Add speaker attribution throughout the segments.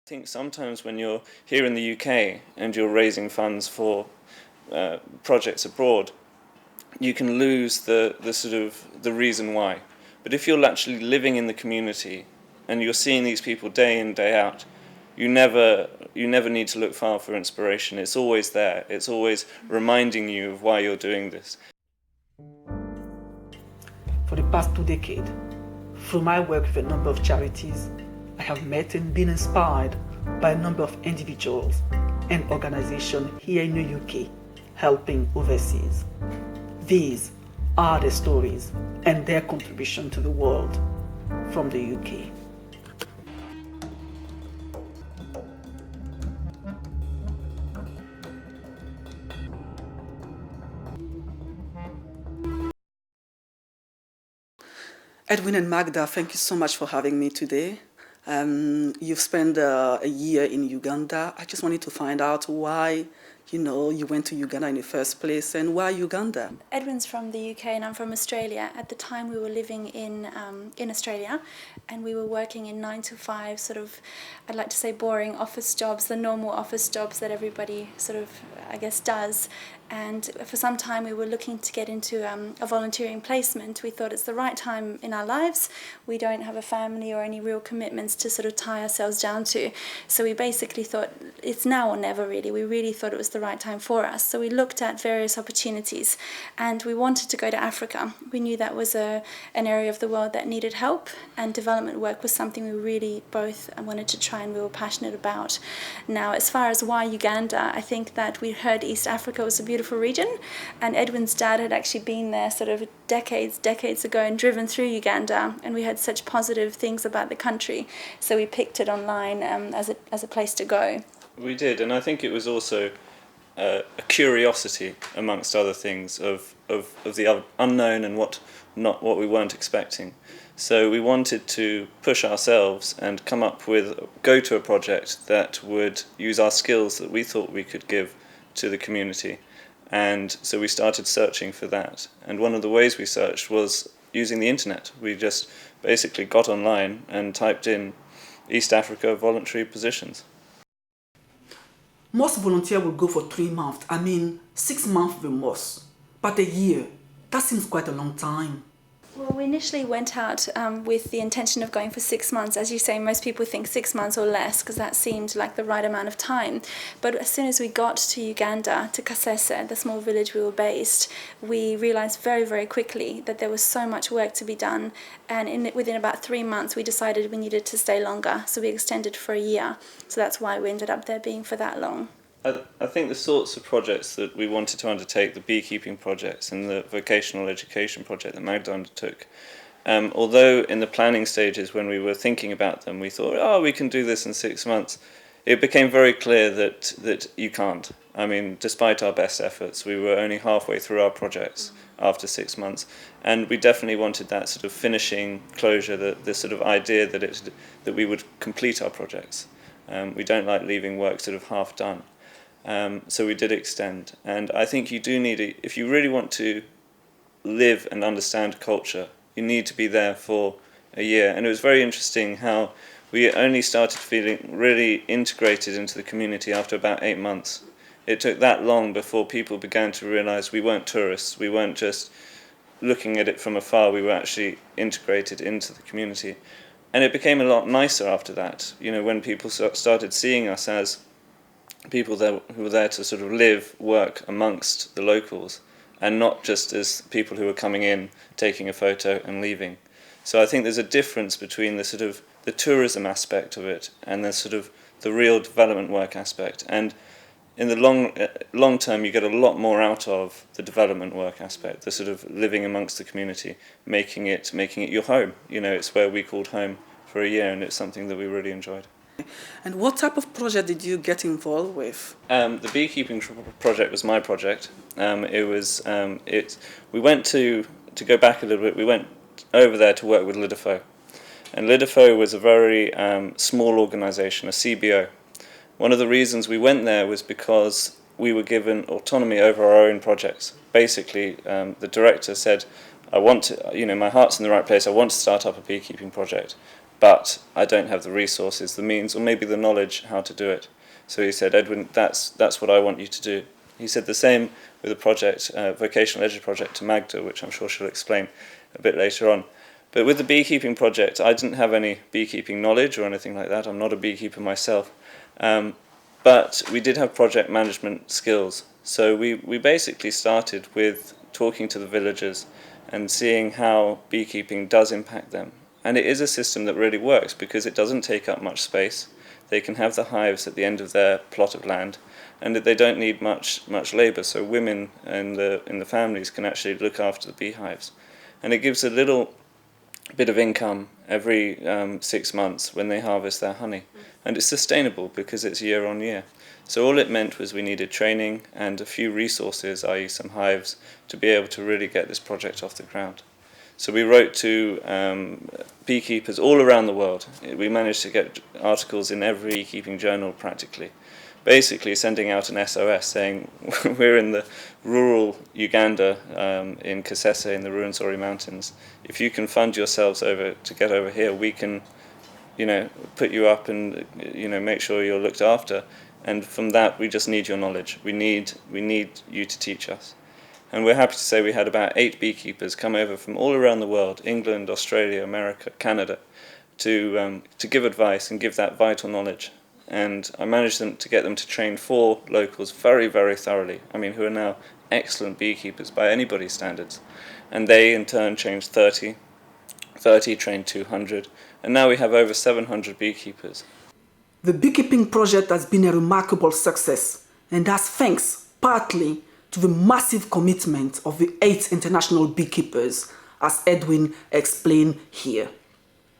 Speaker 1: I think sometimes when you're here in the UK and you're raising funds for projects abroad, you can lose the reason why. But if you're actually living in the community and you're seeing these people day in, day out, you never need to look far for inspiration. It's always there. It's always reminding you of why you're doing this.
Speaker 2: For the past 2 decades, through my work with a number of charities, I have met and been inspired by a number of individuals and organizations here in the UK helping overseas. These are their stories and their contribution to the world from the UK. Edwin and Magda, thank you so much for having me today. You've spent a year in Uganda. I just wanted to find out why, you went to Uganda in the first place, and why Uganda?
Speaker 3: Edwin's from the UK and I'm from Australia. At the time we were living in Australia, and we were working in 9 to 5 sort of, I'd like to say, boring office jobs, the normal office jobs that everybody sort of, I guess, does. And for some time we were looking to get into a volunteering placement. We thought it's the right time in our lives. We don't have a family or any real commitments to sort of tie ourselves down to. So we basically thought it's now or never, really. We really thought it was the right time for us. So we looked at various opportunities and we wanted to go to Africa. We knew that was an area of the world that needed help, and development work was something we really both wanted to try and we were passionate about. Now, as far as why Uganda, I think that we heard East Africa was a beautiful region, and Edwin's dad had actually been there sort of decades ago and driven through Uganda, and we heard such positive things about the country, so we picked it online as a place to go.
Speaker 1: We did, and I think it was also a curiosity, amongst other things, of the unknown and what we weren't expecting. So we wanted to push ourselves and go to a project that would use our skills that we thought we could give to the community. And so we started searching for that. And one of the ways we searched was using the internet. We just basically got online and typed in East Africa voluntary positions.
Speaker 2: Most volunteers will go for 3 months. 6 months the most. But a year, that seems quite a long time.
Speaker 3: Well, we initially went out with the intention of going for 6 months. As you say, most people think 6 months or less because that seemed like the right amount of time. But as soon as we got to Uganda, to Kasese, the small village we were based, we realised very, very quickly that there was so much work to be done. And within about 3 months, we decided we needed to stay longer. So we extended for a year. So that's why we ended up there being for that long.
Speaker 1: I think the sorts of projects that we wanted to undertake, the beekeeping projects and the vocational education project that Magda undertook, although in the planning stages when we were thinking about them we thought, we can do this in 6 months, it became very clear that you can't. Despite our best efforts, we were only halfway through our projects after 6 months, and we definitely wanted that sort of finishing closure, the sort of idea that we would complete our projects. We don't like leaving work sort of half done. So we did extend, and I think you do need it. If you really want to live and understand culture, you need to be there for a year. And it was very interesting how we only started feeling really integrated into the community after about 8 months. It took that long before people began to realise we weren't tourists, we weren't just looking at it from afar, we were actually integrated into the community. And it became a lot nicer after that, when people started seeing us as people who were there to sort of live, work amongst the locals, and not just as people who were coming in, taking a photo and leaving. So I think there's a difference between the sort of the tourism aspect of it and the real development work aspect. And in the long term, you get a lot more out of the development work aspect, the sort of living amongst the community, making it your home. It's where we called home for a year, and it's something that we really enjoyed.
Speaker 2: And what type of project did you get involved with?
Speaker 1: The beekeeping project was my project. We went to go back a little bit, we went over there to work with Lidifo. And Lidifo was a very small organisation, a CBO. One of the reasons we went there was because we were given autonomy over our own projects. Basically, the director said, my heart's in the right place, I want to start up a beekeeping project. but I don't have the resources, the means, or maybe the knowledge how to do it. So he said, Edwin, that's what I want you to do. He said the same with a project, vocational education project to Magda, which I'm sure she'll explain a bit later on. But with the beekeeping project, I didn't have any beekeeping knowledge or anything like that. I'm not a beekeeper myself. But we did have project management skills. So we basically started with talking to the villagers and seeing how beekeeping does impact them. And it is a system that really works because it doesn't take up much space. They can have the hives at the end of their plot of land, and they don't need much labour. So women in the families can actually look after the beehives, and it gives a little bit of income every 6 months when they harvest their honey, and it's sustainable because it's year on year. So all it meant was we needed training and a few resources, i.e. some hives, to be able to really get this project off the ground. So we wrote to beekeepers all around the world. We managed to get articles in every beekeeping journal practically, basically sending out an SOS saying we're in the rural Uganda in Kasese in the Ruwenzori Mountains. If you can fund yourselves over to get over here, we can, put you up and make sure you're looked after. And from that, we just need your knowledge. We need you to teach us. And we're happy to say we had about 8 beekeepers come over from all around the world, England, Australia, America, Canada, to give advice and give that vital knowledge. And I managed to get them to train 4 locals very, very thoroughly, who are now excellent beekeepers by anybody's standards. And they, in turn, trained 30 trained 200, and now we have over 700 beekeepers.
Speaker 2: The beekeeping project has been a remarkable success, and that's thanks partly to the massive commitment of the 8 international beekeepers, as Edwin explained here.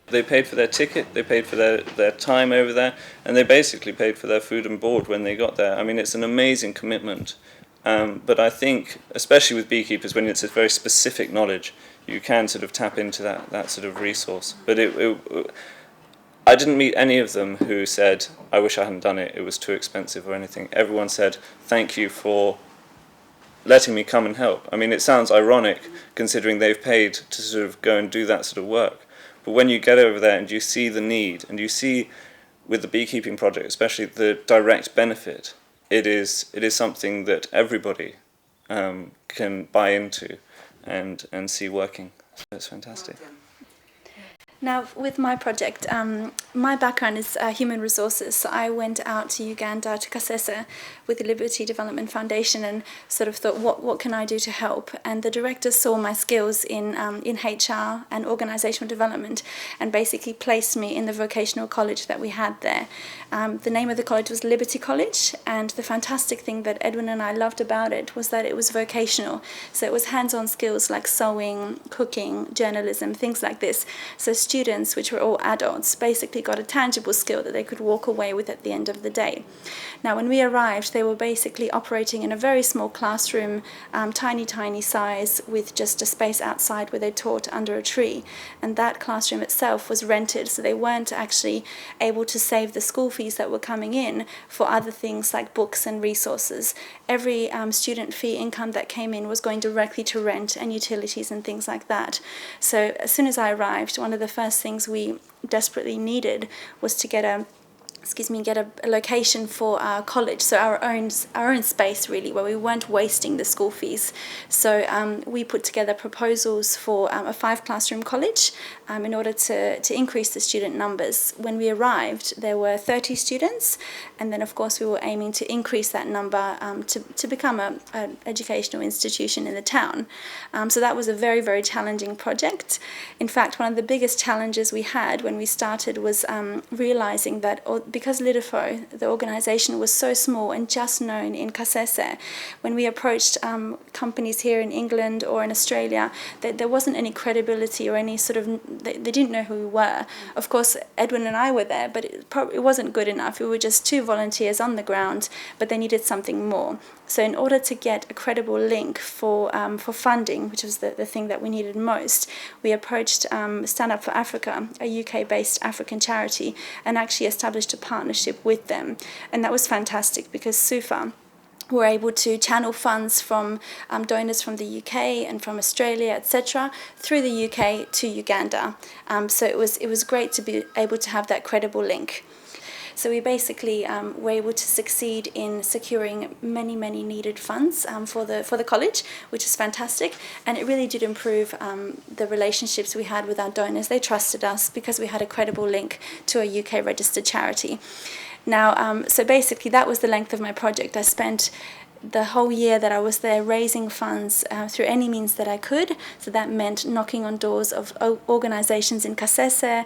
Speaker 1: They paid for their ticket, they paid for their time over there, and they basically paid for their food and board when they got there. It's an amazing commitment. But I think, especially with beekeepers, when it's a very specific knowledge, you can sort of tap into that sort of resource. But I didn't meet any of them who said, I wish I hadn't done it, it was too expensive or anything. Everyone said, thank you for letting me come and help. It sounds ironic considering they've paid to sort of go and do that sort of work. But when you get over there and you see the need, and you see with the beekeeping project, especially the direct benefit, it is something that everybody can buy into and see working. So it's fantastic.
Speaker 3: Now, with my project, my background is human resources. So I went out to Uganda, to Kasese, with the Liberty Development Foundation and sort of thought, what can I do to help? And the director saw my skills in HR and organizational development and basically placed me in the vocational college that we had there. The name of the college was Liberty College, and the fantastic thing that Edwin and I loved about it was that it was vocational. So it was hands-on skills like sewing, cooking, journalism, things like this. So students, which were all adults, basically got a tangible skill that they could walk away with at the end of the day. Now, when we arrived, they were basically operating in a very small classroom, tiny size, with just a space outside where they taught under a tree. And that classroom itself was rented, so they weren't actually able to save the school fees that were coming in for other things like books and resources. Every student fee income that came in was going directly to rent and utilities and things like that. So as soon as I arrived, one of the first things we desperately needed was to get a location for our college, so our own space really, where we weren't wasting the school fees. So we put together proposals for a 5-classroom college in order to increase the student numbers. When we arrived, there were 30 students, and then of course we were aiming to increase that number to become an educational institution in the town. So that was a very, very challenging project. In fact, one of the biggest challenges we had when we started was realizing that because Lidifo, the organisation, was so small and just known in Kasese, when we approached companies here in England or in Australia, there wasn't any credibility or any sort of, they didn't know who we were. Of course, Edwin and I were there, but it wasn't good enough. We were just 2 volunteers on the ground, but they needed something more. So in order to get a credible link for funding, which was the thing that we needed most, we approached Stand Up for Africa, a UK-based African charity, and actually established a partnership with them. And that was fantastic because SUFA were able to channel funds from donors from the UK and from Australia, etc., through the UK to Uganda. So it was great to be able to have that credible link. So we basically were able to succeed in securing many needed funds for the college, which is fantastic, and it really did improve the relationships we had with our donors. They trusted us because we had a credible link to a UK registered charity. Now, so basically that was the length of my project. I spent the whole year that I was there raising funds through any means that I could. So that meant knocking on doors of organisations in Kasese,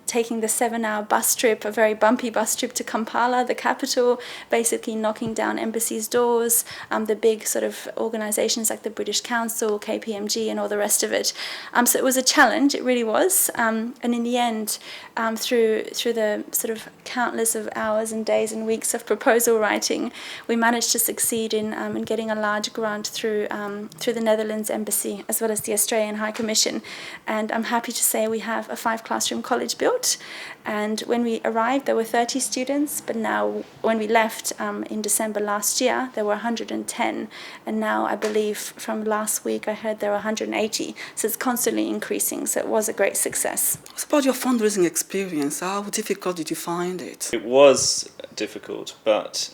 Speaker 3: taking the 7-hour bus trip, a very bumpy bus trip to Kampala, the capital, basically knocking down embassies' doors, the big sort of organisations like the British Council, KPMG and all the rest of it. So it was a challenge, it really was. And in the end, through the sort of countless of hours and days and weeks of proposal writing, we managed to succeed in getting a large grant through the Netherlands Embassy as well as the Australian High Commission. And I'm happy to say we have a 5-classroom college built. And when we arrived, there were 30 students, but now when we left in December last year, there were 110. And now I believe from last week, I heard there were 180. So it's constantly increasing. So it was a great success.
Speaker 2: What about your fundraising experience? How difficult did you find it?
Speaker 1: It was difficult, but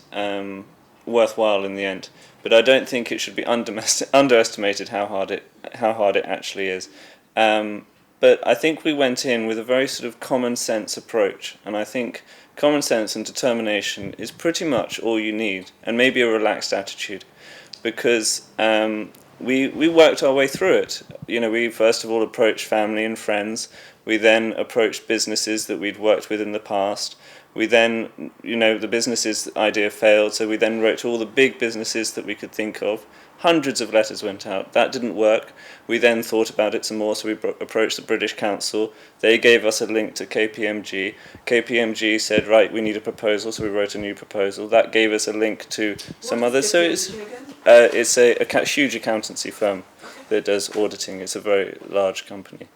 Speaker 1: worthwhile in the end. But I don't think it should be underestimated how hard it actually is. But I think we went in with a very sort of common sense approach, and I think common sense and determination is pretty much all you need, and maybe a relaxed attitude, because we worked our way through it. You know, we first of all approached family and friends. We then approached businesses that we'd worked with in the past. We then, you know, the businesses idea failed, so we then wrote to all the big businesses that we could think of. Hundreds of letters went out. That didn't work. We then thought about it some more, so we approached the British Council. They gave us a link to KPMG. KPMG said, right, we need a proposal, so we wrote a new proposal. That gave us a link to some others. So it's a huge accountancy firm that does auditing. It's a very large company.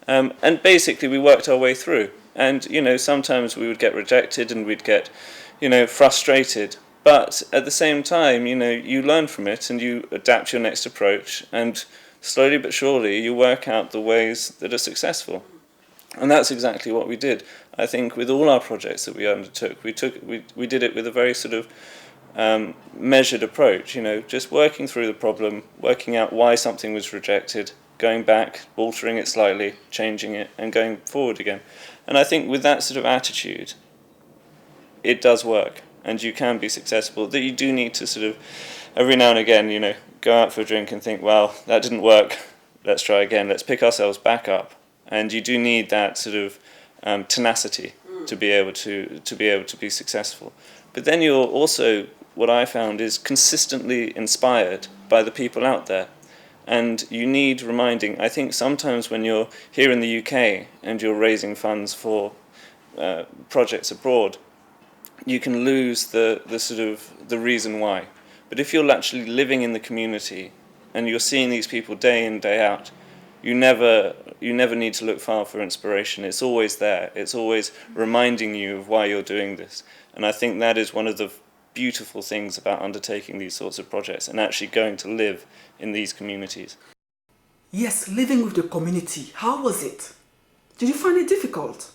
Speaker 1: And basically we worked our way through. And, you know, sometimes we would get rejected and we'd get, you know, frustrated. But at the same time, you know, you learn from it and you adapt your next approach, and slowly but surely you work out the ways that are successful. And that's exactly what we did. I think with all our projects that we undertook, we did it with a very sort of measured approach, you know, just working through the problem, working out why something was rejected, going back, altering it slightly, changing it, and going forward again. And I think with that sort of attitude, it does work, and you can be successful. That you do need to sort of, every now and again, you know, go out for a drink and think, well, that didn't work, let's try again, let's pick ourselves back up. And you do need that sort of tenacity to be able to be successful. But then you're also, what I found is consistently inspired by the people out there. And you need reminding. I think sometimes when you're here in the UK and you're raising funds for projects abroad, you can lose the sort of the reason why. But if you're actually living in the community and you're seeing these people day in, day out, you never need to look far for inspiration. It's always there. It's always reminding you of why you're doing this. And I think that is one of the beautiful things about undertaking these sorts of projects and actually going to live in these communities.
Speaker 2: Yes, living with the community. How was it? Did you find it difficult?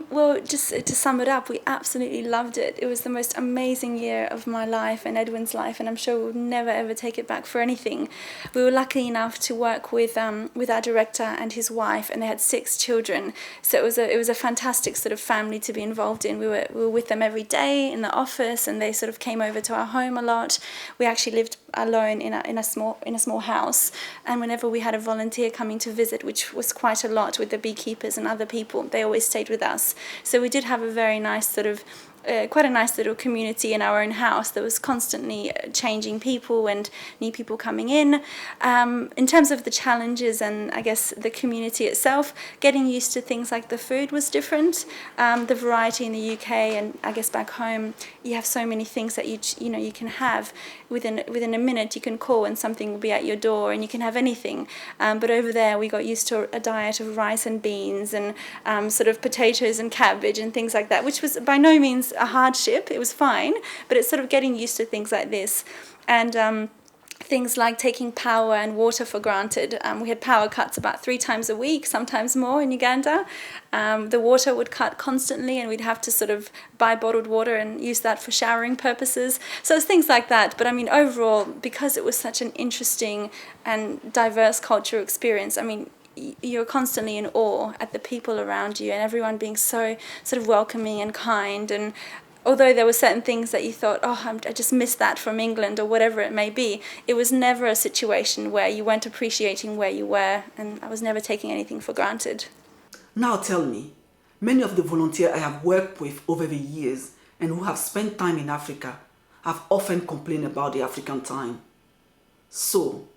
Speaker 3: Well, just to sum it up, we absolutely loved it. It was the most amazing year of my life and Edwin's life, and I'm sure we'll never ever take it back for anything. We were lucky enough to work with our director and his wife, and they had 6 children. So it was a fantastic sort of family to be involved in. We were with them every day in the office, and they sort of came over to our home a lot. We actually lived alone in a small house, and whenever we had a volunteer coming to visit, which was quite a lot with the beekeepers and other people, they always stayed with us. So we did have a very nice sort of quite a nice little community in our own house that was constantly changing people and new people coming in. In terms of the challenges and I guess the community itself, getting used to things like the food was different. The variety in the UK and I guess back home, you have so many things that you can have within a minute. You can call and something will be at your door and you can have anything. But over there, we got used to a diet of rice and beans and sort of potatoes and cabbage and things like that, which was by no means was a hardship. It was fine, but it's sort of getting used to things like this. And things like taking power and water for granted. We had power cuts about 3 times a week, sometimes more in Uganda. The water would cut constantly and we'd have to sort of buy bottled water and use that for showering purposes. So it's things like that. But I mean, overall, because it was such an interesting and diverse cultural experience, I mean, you're constantly in awe at the people around you and everyone being so sort of welcoming and kind. And although there were certain things that you thought, oh, I just missed that from England or whatever it may be, it was never a situation where you weren't appreciating where you were, and I was never taking anything for granted.
Speaker 2: Now tell me, many of the volunteers I have worked with over the years and who have spent time in Africa have often complained about the African time. So,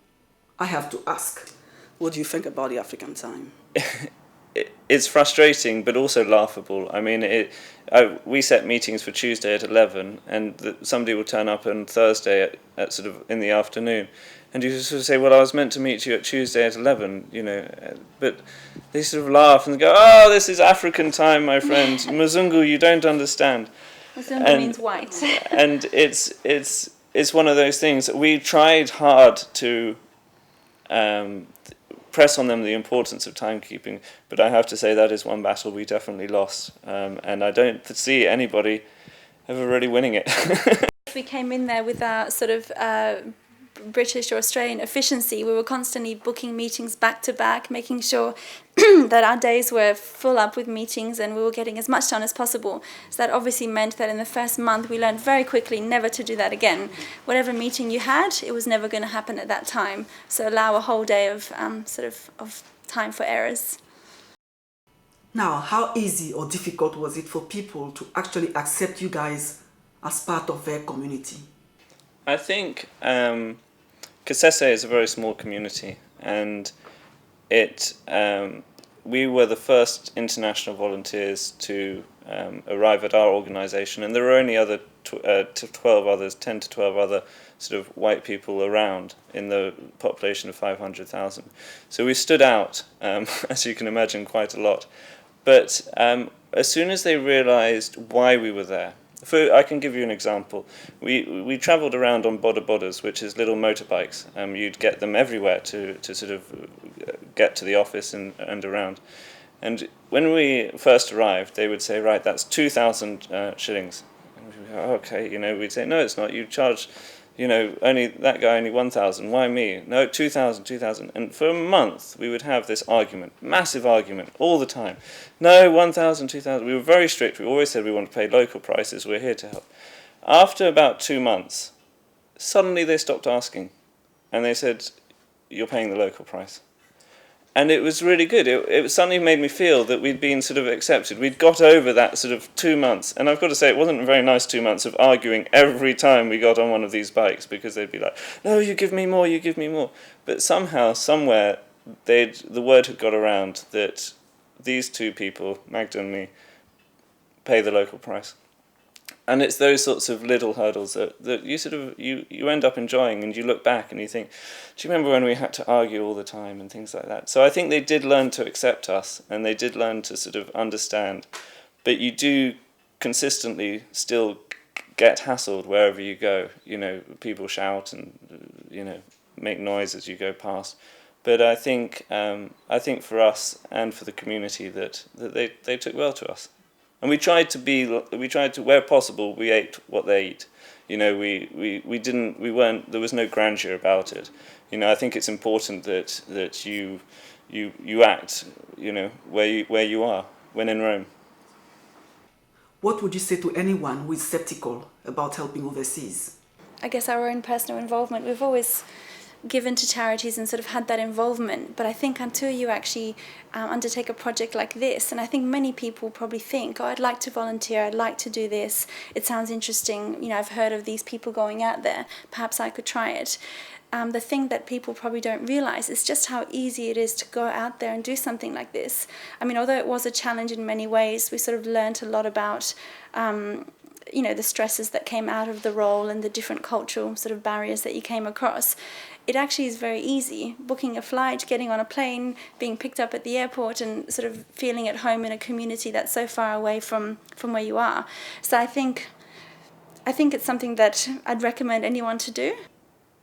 Speaker 2: I have to ask, what do you think about the African time?
Speaker 1: It's frustrating, but also laughable. I mean, we set meetings for Tuesday at 11, and somebody will turn up on Thursday at sort of in the afternoon, and you sort of say, "Well, I was meant to meet you at Tuesday at 11," you know. But they sort of laugh and go, "Oh, this is African time, my friend. Mzungu, you don't understand."
Speaker 3: Mzungu means white.
Speaker 1: And it's one of those things. We tried hard to press on them the importance of timekeeping, but I have to say that is one battle we definitely lost, and I don't see anybody ever really winning it.
Speaker 3: We came in there with our sort of British or Australian efficiency. We were constantly booking meetings back to back, making sure that our days were full up with meetings and we were getting as much done as possible. So that obviously meant that in the first month we learned very quickly never to do that again. Whatever meeting you had, it was never going to happen at that time. So allow a whole day of of time for errors.
Speaker 2: Now, how easy or difficult was it for people to actually accept you guys as part of their community?
Speaker 1: I think Kasese is a very small community, and we were the first international volunteers to arrive at our organisation, and there were only 10 to 12 other sort of white people around in the population of 500,000. So we stood out, as you can imagine, quite a lot. But as soon as they realised why we were there, I can give you an example. We travelled around on boda bodas, which is little motorbikes. You'd get them everywhere to sort of get to the office and around. And when we first arrived, they would say, right, that's 2,000 shillings. And we'd go, okay, you know, we'd say, no, it's not. You charge, you know, only that guy only 1,000. Why me? No, 2,000, 2,000. And for a month, we would have this argument, massive argument, all the time. No, 1,000, 2,000. We were very strict. We always said we want to pay local prices. We're here to help. After about 2 months, suddenly they stopped asking. And they said, you're paying the local price. And it was really good. It suddenly made me feel that we'd been sort of accepted. We'd got over that sort of 2 months. And I've got to say, it wasn't a very nice 2 months of arguing every time we got on one of these bikes, because they'd be like, no, you give me more, you give me more. But somehow, somewhere, the word had got around that these two people, Magda and me, pay the local price. And it's those sorts of little hurdles that you sort of you end up enjoying, and you look back and you think, do you remember when we had to argue all the time and things like that? So I think they did learn to accept us, and they did learn to sort of understand. But you do consistently still get hassled wherever you go. You know, people shout and, you know, make noise as you go past. But I think for us and for the community that they took well to us. And we tried to, where possible, we ate what they eat. You know, there was no grandeur about it. You know, I think it's important that you act, you know, where you are when in Rome.
Speaker 2: What would you say to anyone who is skeptical about helping overseas?
Speaker 3: I guess our own personal involvement. We've always given to charities and sort of had that involvement, but I think until you actually undertake a project like this, and I think many people probably think, oh, I'd like to volunteer, I'd like to do this, it sounds interesting, you know, I've heard of these people going out there, perhaps I could try it. The thing that people probably don't realise is just how easy it is to go out there and do something like this. I mean, although it was a challenge in many ways, we sort of learnt a lot about you know, the stresses that came out of the role and the different cultural sort of barriers that you came across, it actually is very easy. Booking a flight, getting on a plane, being picked up at the airport, and sort of feeling at home in a community that's so far away from where you are. So I think it's something that I'd recommend anyone to do.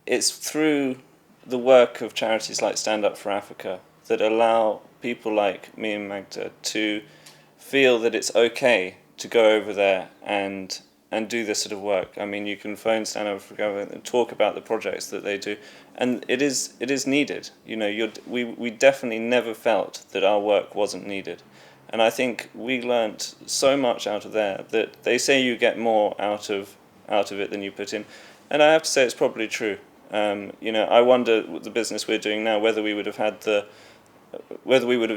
Speaker 1: It's through the work of charities like Stand Up for Africa that allow people like me and Magda to feel that it's okay to go over there and do this sort of work. I mean, you can phone Stand Up for Africa and talk about the projects that they do, and it is needed. You know, we definitely never felt that our work wasn't needed, and I think we learnt so much out of there that they say you get more out of it than you put in, and I have to say it's probably true. You know, I wonder with the business we're doing now whether we would have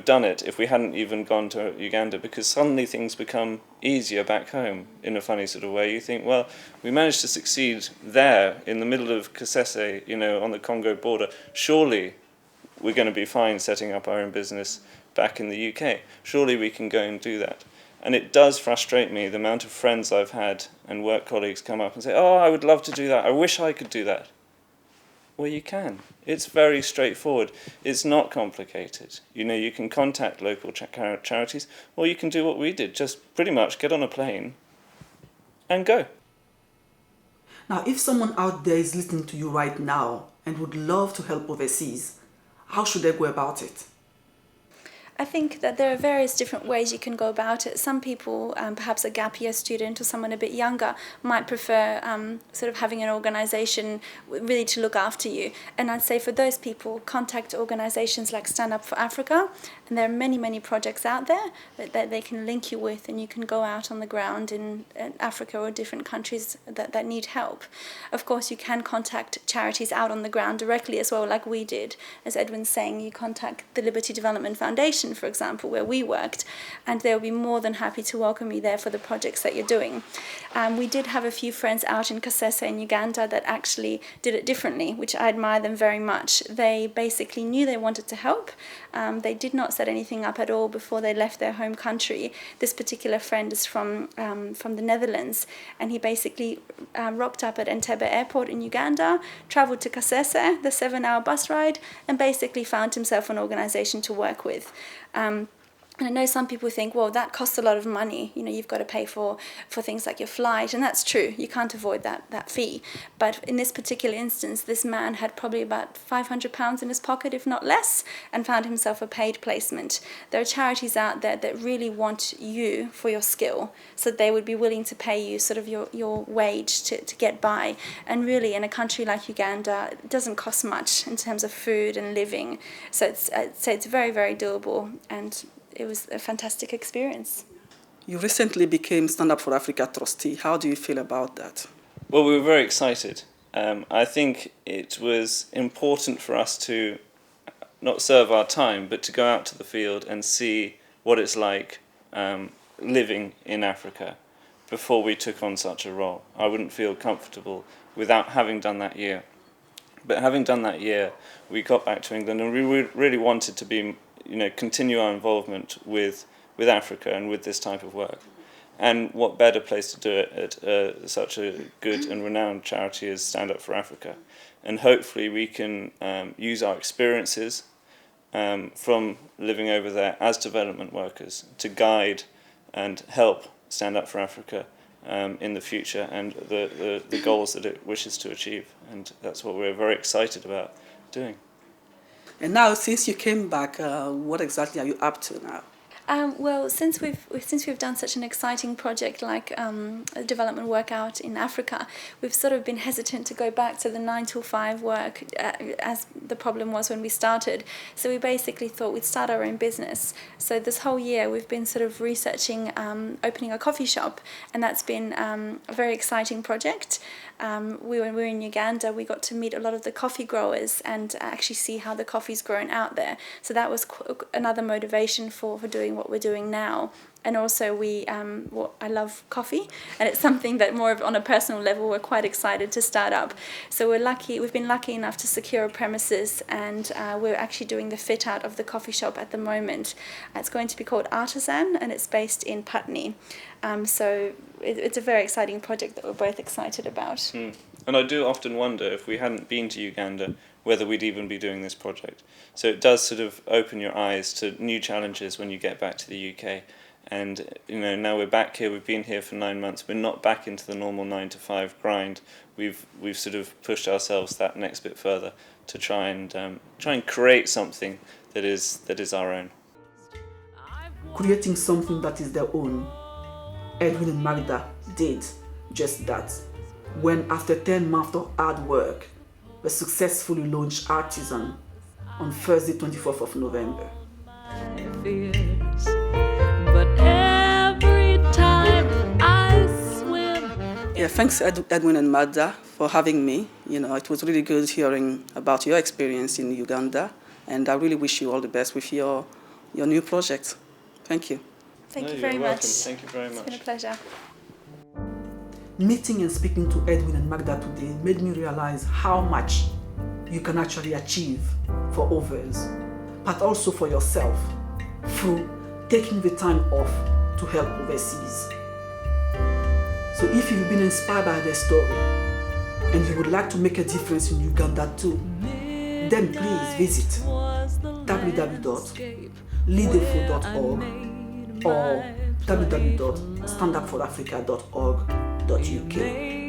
Speaker 1: done it if we hadn't even gone to Uganda, because suddenly things become easier back home in a funny sort of way. You think, well, we managed to succeed there in the middle of Kasese, you know, on the Congo border. Surely we're going to be fine setting up our own business back in the UK. Surely we can go and do that. And it does frustrate me, the amount of friends I've had and work colleagues come up and say, oh, I would love to do that. I wish I could do that. Well, you can. It's very straightforward. It's not complicated. You know, you can contact local charities, or you can do what we did, just pretty much get on a plane and go.
Speaker 2: Now, if someone out there is listening to you right now and would love to help overseas, how should they go about it?
Speaker 3: I think that there are various different ways you can go about it. Some people, perhaps a gap year student or someone a bit younger, might prefer sort of having an organisation really to look after you. And I'd say for those people, contact organisations like Stand Up for Africa. And there are many, many projects out there that they can link you with, and you can go out on the ground in Africa or different countries that need help. Of course, you can contact charities out on the ground directly as well, like we did. As Edwin's saying, you contact the Liberty Development Foundation, for example, where we worked, and they'll be more than happy to welcome you there for the projects that you're doing. We did have a few friends out in Kasese in Uganda that actually did it differently, which I admire them very much. They basically knew they wanted to help. They did not set anything up at all before they left their home country. This particular friend is from the Netherlands, and he basically rocked up at Entebbe Airport in Uganda, travelled to Kasese, the 7-hour bus ride, and basically found himself an organisation to work with. And I know some people think, well, that costs a lot of money. You know, you've got to pay for things like your flight, and that's true. You can't avoid that fee. But in this particular instance, this man had probably about £500 in his pocket, if not less, and found himself a paid placement. There are charities out there that really want you for your skill, so they would be willing to pay you sort of your wage to get by. And really, in a country like Uganda, it doesn't cost much in terms of food and living. So it's very, very doable, and it was a fantastic experience.
Speaker 2: You recently became Stand Up for Africa trustee. How do you feel about that?
Speaker 1: Well, we were very excited. I think it was important for us to not serve our time, but to go out to the field and see what it's like living in Africa before we took on such a role. I wouldn't feel comfortable without having done that year. But having done that year, we got back to England, and we really wanted to be, you know, continue our involvement with Africa and with this type of work. And what better place to do it at such a good and renowned charity as Stand Up for Africa. And hopefully we can use our experiences from living over there as development workers to guide and help Stand Up for Africa in the future and the goals that it wishes to achieve. And that's what we're very excited about doing.
Speaker 2: And now, since you came back, what exactly are you up to now?
Speaker 3: Well, since we've done such an exciting project like a development work out in Africa, we've sort of been hesitant to go back to the 9 to 5 work as the problem was when we started. So we basically thought we'd start our own business. So this whole year we've been sort of researching opening a coffee shop, and that's been a very exciting project. When we were in Uganda, we got to meet a lot of the coffee growers and actually see how the coffee's grown out there. So that was another motivation for doing what we're doing now. And also I love coffee, and it's something that more of on a personal level we're quite excited to start up. So we've been lucky enough to secure a premises, and we're actually doing the fit out of the coffee shop at the moment. It's going to be called Artisan, and it's based in Putney. So it's a very exciting project that we're both excited about.
Speaker 1: And I do often wonder, if we hadn't been to Uganda, whether we'd even be doing this project. So it does sort of open your eyes to new challenges when you get back to the UK. And now we're back here, we've been here for 9 months, we're not back into the normal 9 to 5 grind. We've sort of pushed ourselves that next bit further to try and create something that is our own.
Speaker 2: Creating something that is their own. Edwin and Magda did just that, when after 10 months of hard work, we successfully launched Artisan on Thursday, 24th of November.
Speaker 4: But every time I swim.
Speaker 5: Yeah, thanks Edwin and Magda for having me. It was really good hearing about your experience in Uganda, and I really wish you all the best with your new project. Thank you.
Speaker 3: Thank you very much.
Speaker 1: Thank you very much.
Speaker 3: It's been a pleasure.
Speaker 2: Meeting and speaking to Edwin and Magda today made me realize how much you can actually achieve for others, but also for yourself, through taking the time off to help overseas. So if you've been inspired by their story and you would like to make a difference in Uganda too, then please visit www.leadefo.org or www.standupforafrica.org.uk.